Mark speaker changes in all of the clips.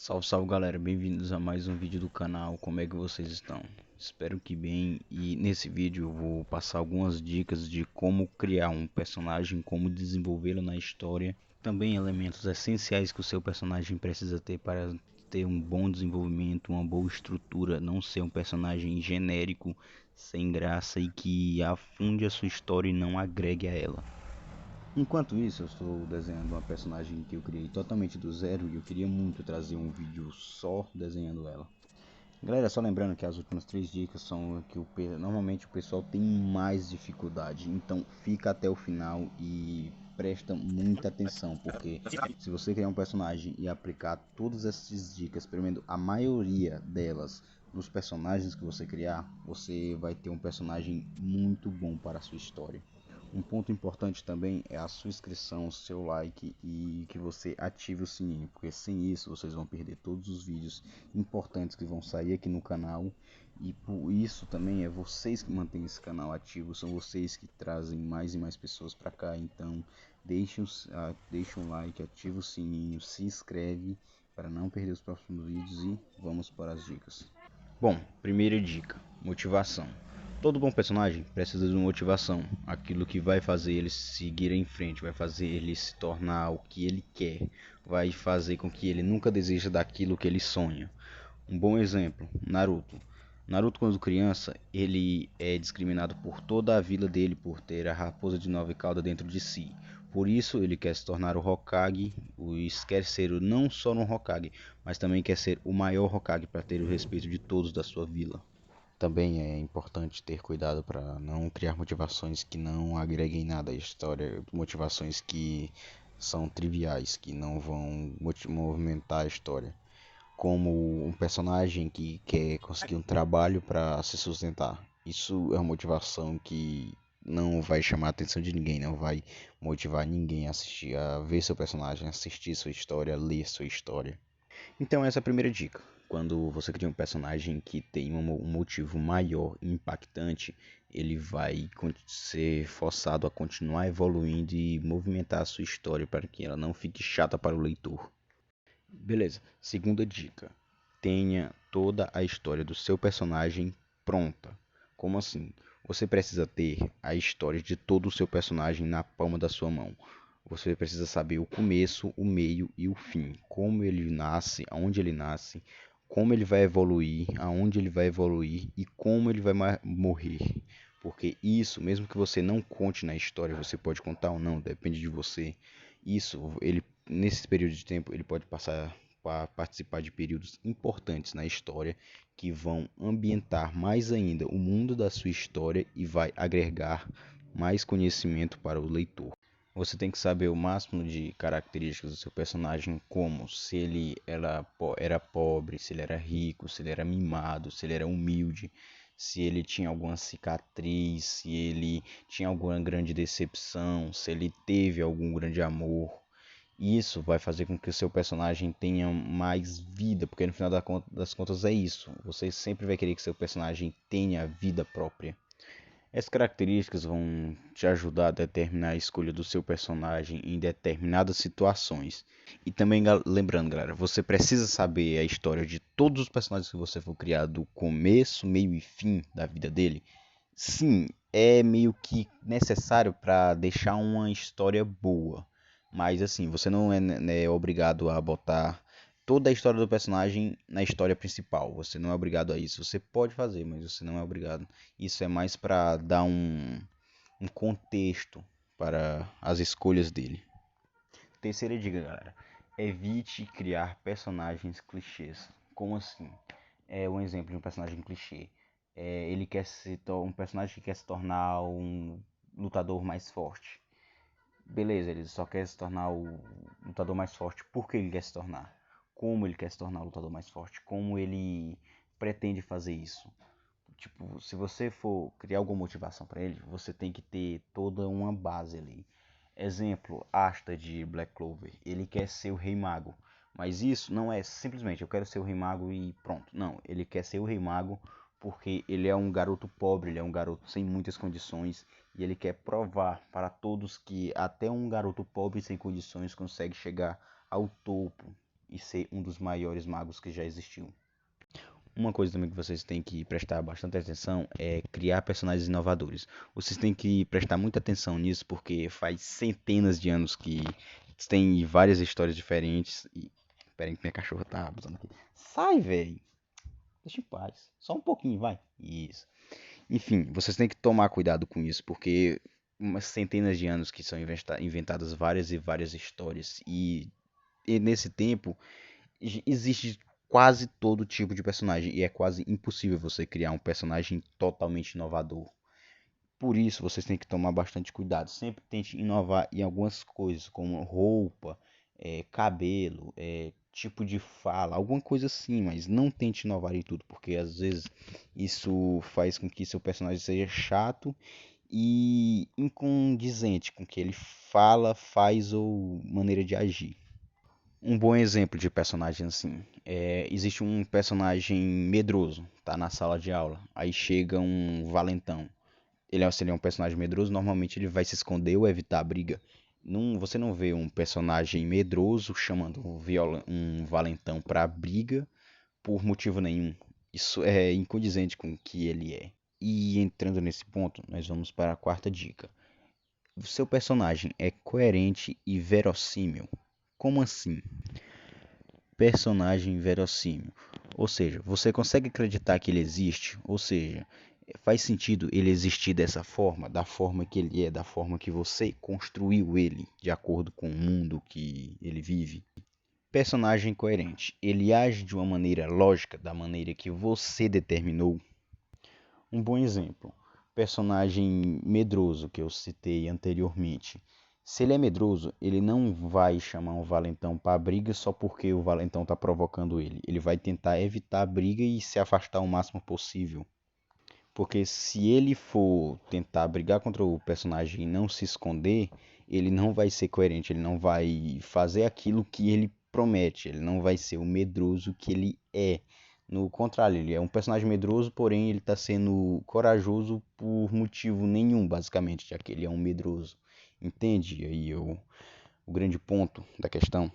Speaker 1: Salve, salve galera, bem-vindos a mais um vídeo do canal. Como é que vocês estão? Espero que bem. E nesse vídeo eu vou passar algumas dicas de como criar um personagem, como desenvolvê-lo na história, também elementos essenciais que o seu personagem precisa ter para ter um bom desenvolvimento, uma boa estrutura, não ser um personagem genérico, sem graça e que afunde a sua história e não agregue a ela. Enquanto isso, eu estou desenhando uma personagem que eu criei totalmente do zero e eu queria muito trazer um vídeo só desenhando ela. Galera, só lembrando que as últimas 3 dicas são que normalmente o pessoal tem mais dificuldade, então fica até o final e presta muita atenção, porque se você criar um personagem e aplicar todas essas dicas, pelo menos a maioria delas, nos personagens que você criar, você vai ter um personagem muito bom para a sua história. Um ponto importante também é a sua inscrição, o seu like e que você ative o sininho, porque sem isso vocês vão perder todos os vídeos importantes que vão sair aqui no canal. E por isso também é vocês que mantêm esse canal ativo, são vocês que trazem mais e mais pessoas para cá. Então deixe um like, ative o sininho, se inscreve para não perder os próximos vídeos e vamos para as dicas. Bom, primeira dica: motivação. Todo bom personagem precisa de uma motivação, aquilo que vai fazer ele seguir em frente, vai fazer ele se tornar o que ele quer, vai fazer com que ele nunca deseje daquilo que ele sonha. Um bom exemplo, Naruto. Naruto, quando criança, ele é discriminado por toda a vila dele por ter a raposa de 9 caudas dentro de si. Por isso, ele quer se tornar o Hokage, quer ser não só um Hokage, mas também quer ser o maior Hokage para ter o respeito de todos da sua vila. Também é importante ter cuidado para não criar motivações que não agreguem nada à história, motivações que são triviais, que não vão movimentar a história, como um personagem que quer conseguir um trabalho para se sustentar. Isso é uma motivação que não vai chamar a atenção de ninguém, não vai motivar ninguém a assistir, a ver seu personagem, assistir sua história, ler sua história. Então essa é a primeira dica. Quando você cria um personagem que tem um motivo maior e impactante, ele vai ser forçado a continuar evoluindo e movimentar a sua história para que ela não fique chata para o leitor. Beleza. Segunda dica: tenha toda a história do seu personagem pronta. Como assim? Você precisa ter a história de todo o seu personagem na palma da sua mão. Você precisa saber o começo, o meio e o fim. Como ele nasce, aonde ele nasce, como ele vai evoluir, aonde ele vai evoluir e como ele vai morrer. Porque isso, mesmo que você não conte na história, você pode contar ou não, depende de você. Isso, ele nesse período de tempo, ele pode passar a participar de períodos importantes na história que vão ambientar mais ainda o mundo da sua história e vai agregar mais conhecimento para o leitor. Você tem que saber o máximo de características do seu personagem, como se ele era pobre, se ele era rico, se ele era mimado, se ele era humilde, se ele tinha alguma cicatriz, se ele tinha alguma grande decepção, se ele teve algum grande amor. Isso vai fazer com que o seu personagem tenha mais vida, porque no final das contas é isso. Você sempre vai querer que seu personagem tenha vida própria. Essas características vão te ajudar a determinar a escolha do seu personagem em determinadas situações. E também lembrando, galera, você precisa saber a história de todos os personagens que você for criar, do começo, meio e fim da vida dele. Sim, é meio que necessário para deixar uma história boa. Mas assim, você não é, né, obrigado a botar toda a história do personagem na história principal. Você não é obrigado a isso. Você pode fazer, mas você não é obrigado. Isso é mais para dar um contexto para as escolhas dele. Terceira dica, galera: evite criar personagens clichês. Como assim? É um exemplo de um personagem clichê. Ele quer um personagem que quer se tornar um lutador mais forte. Beleza, ele só quer se tornar o lutador mais forte. Por que ele quer se tornar? Como ele quer se tornar o lutador mais forte? Como ele pretende fazer isso? Tipo, se você for criar alguma motivação para ele, você tem que ter toda uma base ali. Exemplo, Asta de Black Clover. Ele quer ser o Rei Mago. Mas isso não é simplesmente eu quero ser o Rei Mago e pronto. Não, ele quer ser o Rei Mago porque ele é um garoto pobre, ele é um garoto sem muitas condições e ele quer provar para todos que até um garoto pobre sem condições consegue chegar ao topo. e ser um dos maiores magos que já existiu. Uma coisa também que vocês têm que prestar bastante atenção é criar personagens inovadores. Vocês têm que prestar muita atenção nisso porque faz centenas de anos que tem várias histórias diferentes. E... Pera aí que minha cachorra tá abusando aqui. Sai, velho! Deixa em paz. Só um pouquinho, vai. Isso. Enfim, vocês têm que tomar cuidado com isso porque umas centenas de anos que são inventadas várias e várias histórias. E nesse tempo existe quase todo tipo de personagem e é quase impossível você criar um personagem totalmente inovador. Por isso, vocês têm que tomar bastante cuidado. Sempre tente inovar em algumas coisas, como roupa, cabelo, tipo de fala, alguma coisa assim, mas não tente inovar em tudo, porque às vezes isso faz com que seu personagem seja chato e incondizente com o que ele fala, faz ou maneira de agir. Um bom exemplo de personagem assim, existe um personagem medroso, tá na sala de aula, aí chega um valentão. Se ele é um personagem medroso, normalmente ele vai se esconder ou evitar a briga. Não, você não vê um personagem medroso chamando um valentão pra briga por motivo nenhum. Isso é incondizente com o que ele é. E entrando nesse ponto, nós vamos para a quarta dica. O seu personagem é coerente e verossímil. Como assim? Personagem verossímil. Ou seja, você consegue acreditar que ele existe? Ou seja, faz sentido ele existir dessa forma, da forma que ele é, da forma que você construiu ele, de acordo com o mundo que ele vive? Personagem coerente. Ele age de uma maneira lógica, da maneira que você determinou. Um bom exemplo. Personagem medroso que eu citei anteriormente. Se ele é medroso, ele não vai chamar um valentão para briga só porque o valentão está provocando ele. Ele vai tentar evitar a briga e se afastar o máximo possível. Porque se ele for tentar brigar contra o personagem e não se esconder, ele não vai ser coerente, ele não vai fazer aquilo que ele promete, ele não vai ser o medroso que ele é. No contrário, ele é um personagem medroso, porém ele está sendo corajoso por motivo nenhum, basicamente, já que ele é um medroso. Entende aí o grande ponto da questão?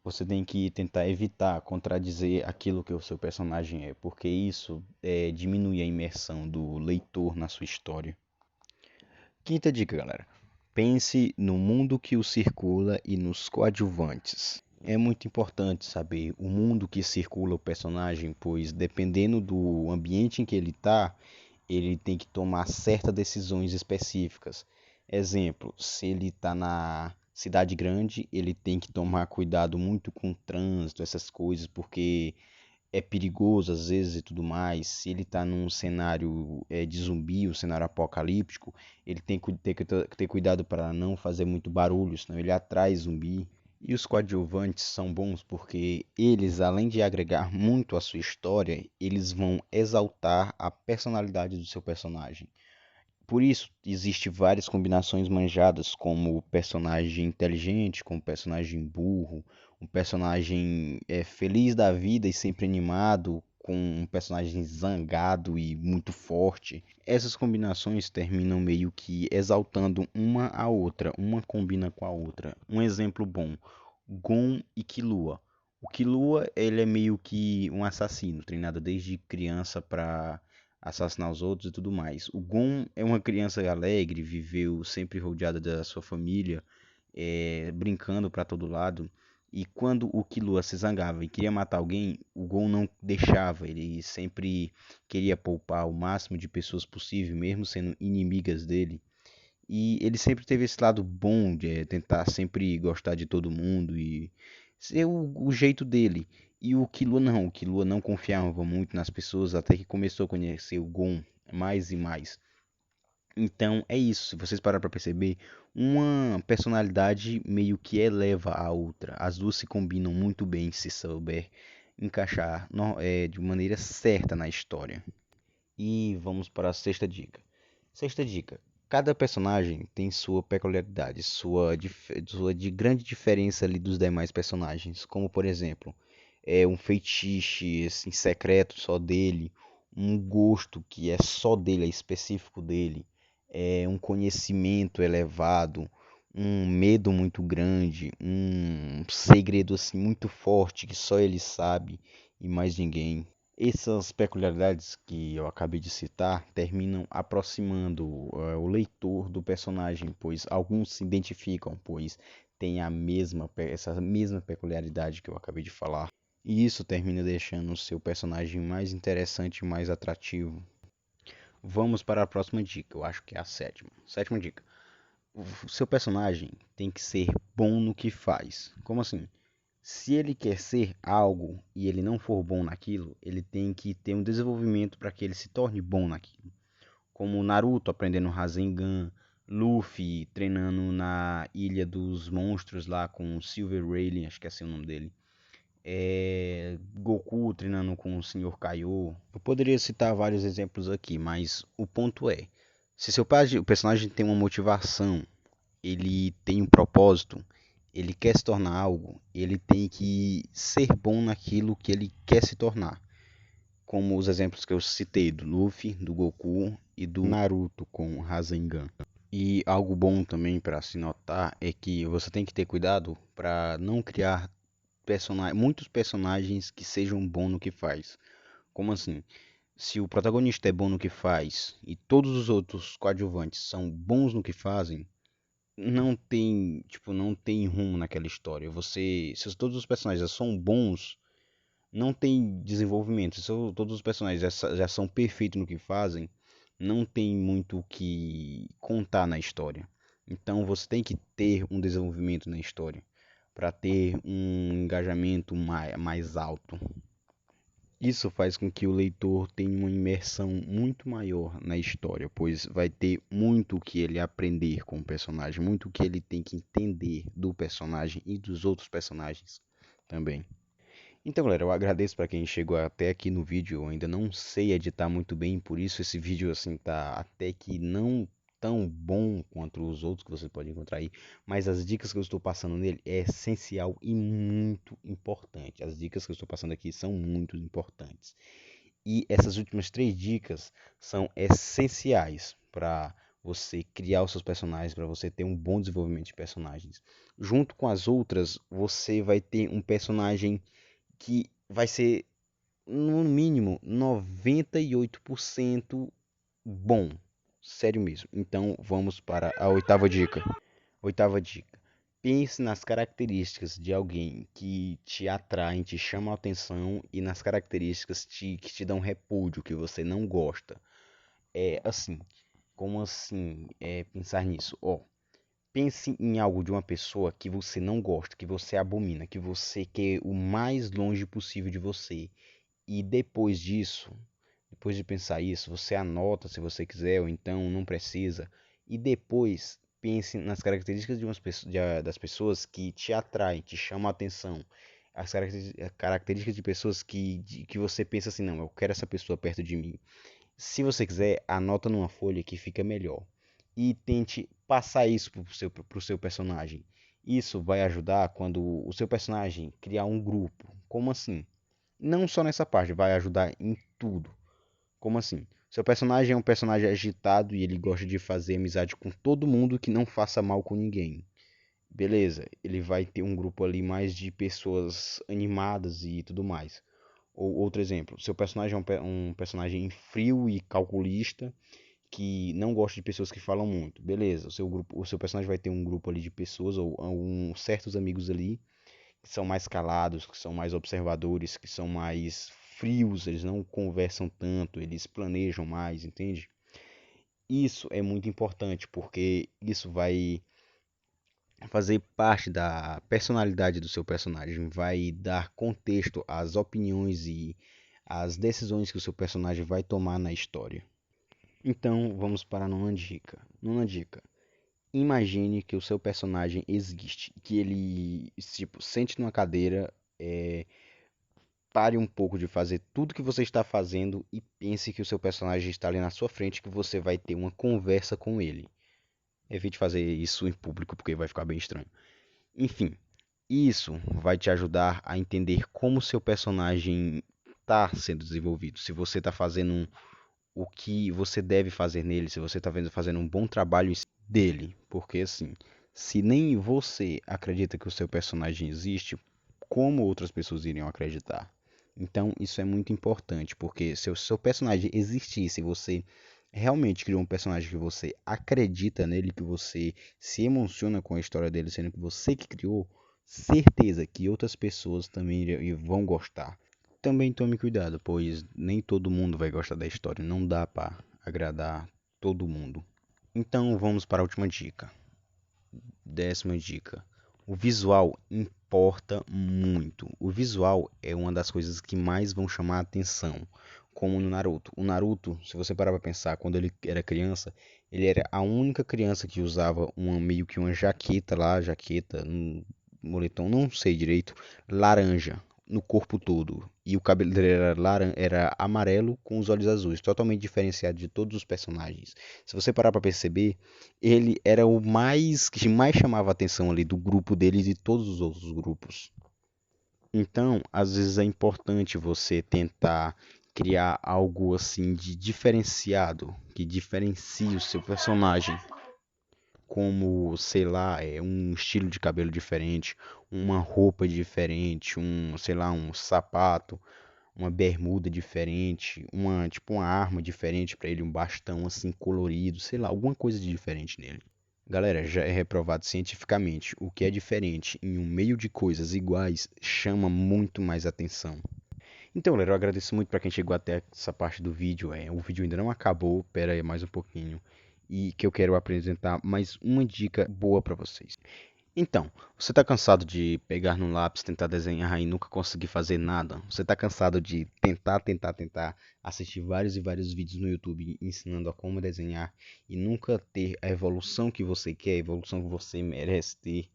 Speaker 1: Você tem que tentar evitar contradizer aquilo que o seu personagem é, porque isso diminui a imersão do leitor na sua história. Quinta dica, galera. Pense no mundo que o circula e nos coadjuvantes. É muito importante saber o mundo que circula o personagem, pois dependendo do ambiente em que ele está, ele tem que tomar certas decisões específicas. Exemplo, se ele está na cidade grande, ele tem que tomar cuidado muito com o trânsito, essas coisas, porque é perigoso às vezes e tudo mais. Se ele está num cenário de zumbi, um cenário apocalíptico, ele tem que ter cuidado para não fazer muito barulho, senão ele atrai zumbi. E os coadjuvantes são bons porque eles, além de agregar muito à sua história, eles vão exaltar a personalidade do seu personagem. Por isso, existe várias combinações manjadas, como personagem inteligente, como personagem burro, um personagem feliz da vida e sempre animado, com um personagem zangado e muito forte. Essas combinações terminam meio que exaltando uma a outra, uma combina com a outra. Um exemplo bom, Gon e Killua. O Killua, ele é meio que um assassino, treinado desde criança para assassinar os outros e tudo mais. O Gon é uma criança alegre, viveu sempre rodeada da sua família, brincando para todo lado. E quando o Killua se zangava e queria matar alguém, o Gon não deixava. Ele sempre queria poupar o máximo de pessoas possível, mesmo sendo inimigas dele. E ele sempre teve esse lado bom de tentar sempre gostar de todo mundo e ser o jeito dele. E o Killua não confiava muito nas pessoas até que começou a conhecer o Gon mais e mais. Então é isso, se vocês pararem para perceber, uma personalidade meio que eleva a outra. As duas se combinam muito bem se souber encaixar de maneira certa na história. E vamos para a sexta dica. Sexta dica. Cada personagem tem sua peculiaridade, sua de grande diferença ali dos demais personagens. Como por exemplo, um feitiço assim, secreto só dele, um gosto que é só dele, é específico dele, um conhecimento elevado, um medo muito grande, um segredo assim muito forte que só ele sabe e mais ninguém. Essas peculiaridades que eu acabei de citar terminam aproximando o leitor do personagem, pois alguns se identificam, pois têm essa mesma peculiaridade que eu acabei de falar. E isso termina deixando o seu personagem mais interessante e mais atrativo. Vamos para a próxima dica, eu acho que é a sétima. Sétima dica. O seu personagem tem que ser bom no que faz. Como assim? Se ele quer ser algo e ele não for bom naquilo, ele tem que ter um desenvolvimento para que ele se torne bom naquilo. Como Naruto aprendendo Rasengan, Luffy treinando na Ilha dos Monstros lá com Silver Rayleigh, acho que é assim o nome dele. Goku treinando com o Senhor Kaiô. Eu poderia citar vários exemplos aqui, mas o ponto é, se o personagem tem uma motivação, ele tem um propósito, ele quer se tornar algo, ele tem que ser bom naquilo que ele quer se tornar. Como os exemplos que eu citei do Luffy, do Goku e do Naruto com Rasengan. E algo bom também para se notar é que você tem que ter cuidado para não criar muitos personagens que sejam bons no que faz. Como assim? Se o protagonista é bom no que faz e todos os outros coadjuvantes são bons no que fazem, não tem rumo naquela história. Se todos os personagens já são bons, não tem desenvolvimento. Se todos os personagens já são perfeitos no que fazem, não tem muito o que contar na história. Então você tem que ter um desenvolvimento na história para ter um engajamento mais alto. Isso faz com que o leitor tenha uma imersão muito maior na história, pois vai ter muito o que ele aprender com o personagem, muito o que ele tem que entender do personagem e dos outros personagens também. Então, galera, eu agradeço para quem chegou até aqui no vídeo. Eu ainda não sei editar muito bem, por isso esse vídeo assim tá até que não tão bom quanto os outros que você pode encontrar aí, mas as dicas que eu estou passando nele é essencial e muito importante. As dicas que eu estou passando aqui são muito importantes. E essas últimas três dicas são essenciais para você criar os seus personagens, para você ter um bom desenvolvimento de personagens. Junto com as outras, você vai ter um personagem que vai ser, no mínimo, 98% bom. Sério mesmo. Então, vamos para a oitava dica. Oitava dica. Pense nas características de alguém que te atraem, te chamam a atenção e nas características que te dão repúdio, que você não gosta. É assim. Como assim pensar nisso? Ó, pense em algo de uma pessoa que você não gosta, que você abomina, que você quer o mais longe possível de você. E depois disso, depois de pensar isso, você anota se você quiser ou então não precisa. E depois pense nas características das pessoas que te atraem, te chamam a atenção. As características de pessoas que você pensa assim, não, eu quero essa pessoa perto de mim. Se você quiser, anota numa folha que fica melhor. E tente passar isso pro seu personagem. Isso vai ajudar quando o seu personagem criar um grupo. Como assim? Não só nessa parte, vai ajudar em tudo. Como assim? Seu personagem é um personagem agitado e ele gosta de fazer amizade com todo mundo que não faça mal com ninguém. Beleza, ele vai ter um grupo ali mais de pessoas animadas e tudo mais. Ou outro exemplo, seu personagem é um personagem frio e calculista que não gosta de pessoas que falam muito. Beleza, o seu personagem vai ter um grupo ali de pessoas ou certos amigos ali que são mais calados, que são mais observadores, que são mais frios, eles não conversam tanto, eles planejam mais, entende? Isso é muito importante porque isso vai fazer parte da personalidade do seu personagem, vai dar contexto às opiniões e às decisões que o seu personagem vai tomar na história. Então, vamos para a nona dica. Nona dica. Imagine que o seu personagem existe, que ele, tipo, sente numa cadeira, pare um pouco de fazer tudo que você está fazendo e pense que o seu personagem está ali na sua frente, que você vai ter uma conversa com ele. Evite fazer isso em público porque vai ficar bem estranho. Enfim, isso vai te ajudar a entender como o seu personagem está sendo desenvolvido. Se você está fazendo o que você deve fazer nele, se você está fazendo um bom trabalho dele. Porque assim, Se nem você acredita que o seu personagem existe, como outras pessoas iriam acreditar? Então, isso é muito importante, porque se o seu personagem existisse, você realmente criou um personagem que você acredita nele, que você se emociona com a história dele, sendo que você que criou, certeza que outras pessoas também vão gostar. Também tome cuidado, pois nem todo mundo vai gostar da história, não dá para agradar todo mundo. Então, vamos para a última dica. 10ª dica. O visual importa muito. O visual é uma das coisas que mais vão chamar a atenção, como no Naruto. O Naruto, se você parar para pensar, quando ele era criança, ele era a única criança que usava meio que uma jaqueta lá, um moletom, não sei direito, laranja no corpo todo. E o cabelo dele era amarelo com os olhos azuis, totalmente diferenciado de todos os personagens. Se você parar para perceber, ele era o que mais chamava a atenção ali do grupo dele e de todos os outros grupos. Então, às vezes é importante você tentar criar algo assim de diferenciado, que diferencie o seu personagem, como, sei lá, um estilo de cabelo diferente, uma roupa diferente, sei lá, um sapato, uma bermuda diferente, tipo uma arma diferente para ele, um bastão assim colorido, sei lá, alguma coisa de diferente nele. Galera, já é reprovado cientificamente. O que é diferente em um meio de coisas iguais chama muito mais atenção. Então, galera, eu agradeço muito para quem chegou até essa parte do vídeo. O vídeo ainda não acabou, pera aí mais um pouquinho. E que eu quero apresentar mais uma dica boa para vocês. Então, você está cansado de pegar no lápis, tentar desenhar e nunca conseguir fazer nada? Você está cansado de tentar, assistir vários e vários vídeos no YouTube ensinando a como desenhar e nunca ter a evolução que você quer, a evolução que você merece ter?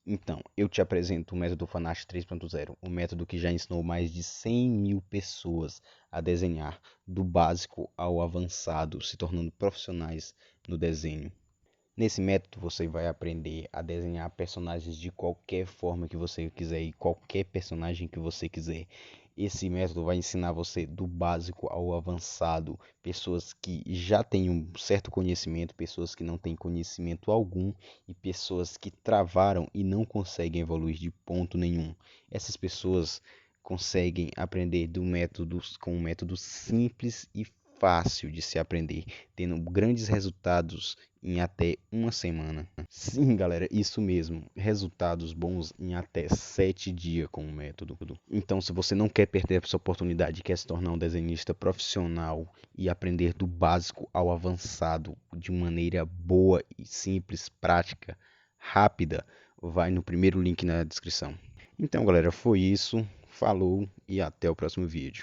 Speaker 1: Então, eu te apresento o método Fanash 3.0, o método que já ensinou mais de 100 mil pessoas a desenhar, do básico ao avançado, se tornando profissionais no desenho. Nesse método você vai aprender a desenhar personagens de qualquer forma que você quiser e qualquer personagem que você quiser. Esse método vai ensinar você do básico ao avançado, pessoas que já têm um certo conhecimento, pessoas que não têm conhecimento algum e pessoas que travaram e não conseguem evoluir de ponto nenhum. Essas pessoas conseguem aprender com um método simples e fácil de se aprender, tendo grandes resultados em até uma semana. Sim, galera, isso mesmo. Resultados bons em até 7 dias com o método. Então, se você não quer perder essa oportunidade, quer se tornar um desenhista profissional e aprender do básico ao avançado de maneira boa e simples, prática, rápida, vai no primeiro link na descrição. Então, galera, foi isso. Falou e até o próximo vídeo.